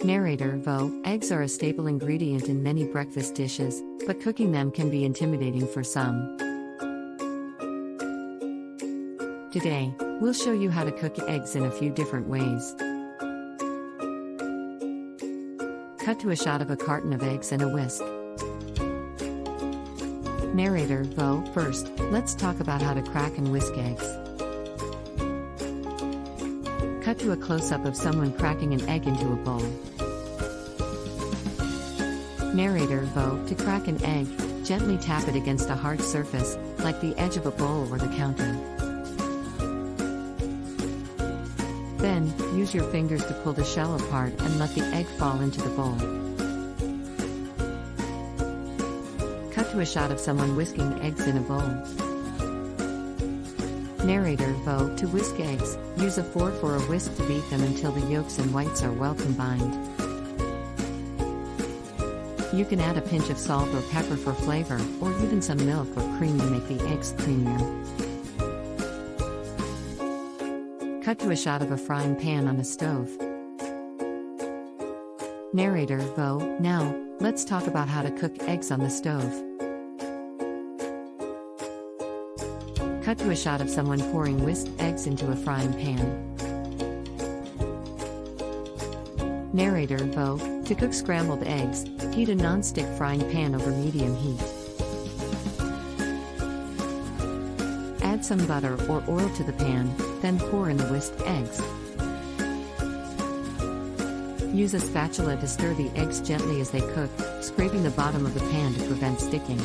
Narrator Vo. Eggs are a staple ingredient in many breakfast dishes, but cooking them can be intimidating for some. Today, we'll show you how to cook eggs in a few different ways. Cut to a shot of a carton of eggs and a whisk. Narrator Vo. First, let's talk about how to crack and whisk eggs. Cut to a close-up of someone cracking an egg into a bowl. Narrator Vo. To crack an egg, gently tap it against a hard surface, like the edge of a bowl or the counter. Then, use your fingers to pull the shell apart and let the egg fall into the bowl. Cut to a shot of someone whisking eggs in a bowl. Narrator Vo. To whisk eggs, use a fork or a whisk to beat them until the yolks and whites are well combined. You can add a pinch of salt or pepper for flavor, or even some milk or cream to make the eggs creamier. Cut to a shot of a frying pan on a stove. Narrator Vo. Now, let's talk about how to cook eggs on the stove. Cut to a shot of someone pouring whisked eggs into a frying pan. Narrator Vo. To cook scrambled eggs, heat a non-stick frying pan over medium heat. Add some butter or oil to the pan, then pour in the whisked eggs. Use a spatula to stir the eggs gently as they cook, scraping the bottom of the pan to prevent sticking.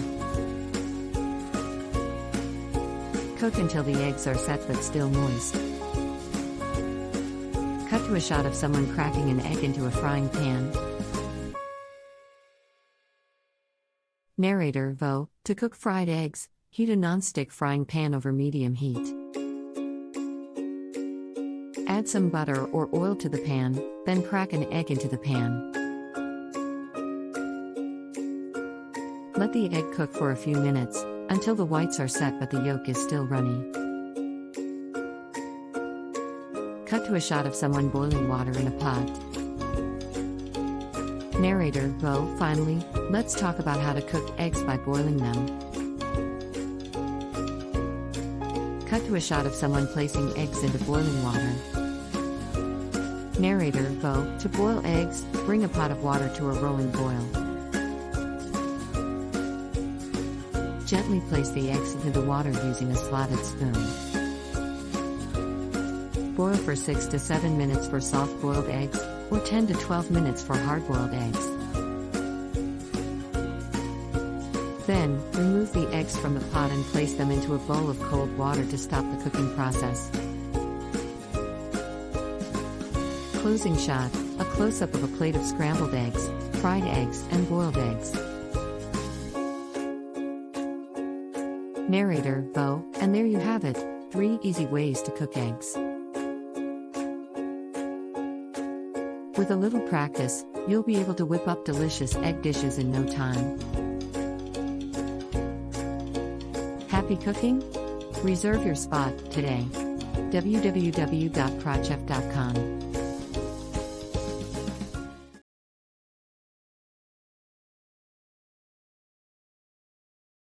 Cook until the eggs are set but still moist. Cut to a shot of someone cracking an egg into a frying pan. Narrator Vo. To cook fried eggs, heat a non-stick frying pan over medium heat. Add some butter or oil to the pan, then crack an egg into the pan. Let the egg cook for a few minutes, until the whites are set but the yolk is still runny. Cut to a shot of someone boiling water in a pot. Narrator Vo. Finally, let's talk about how to cook eggs by boiling them. Cut to a shot of someone placing eggs into boiling water. Narrator Vo. To boil eggs, bring a pot of water to a rolling boil. Gently place the eggs into the water using a slotted spoon. Boil for 6 to 7 minutes for soft-boiled eggs, or 10 to 12 minutes for hard-boiled eggs. Then, remove the eggs from the pot and place them into a bowl of cold water to stop the cooking process. Closing shot, a close-up of a plate of scrambled eggs, fried eggs, and boiled eggs. Narrator Vo. And there you have it, 3 easy ways to cook eggs. With a little practice, you'll be able to whip up delicious egg dishes in no time. Happy cooking? Reserve your spot today. www.project.com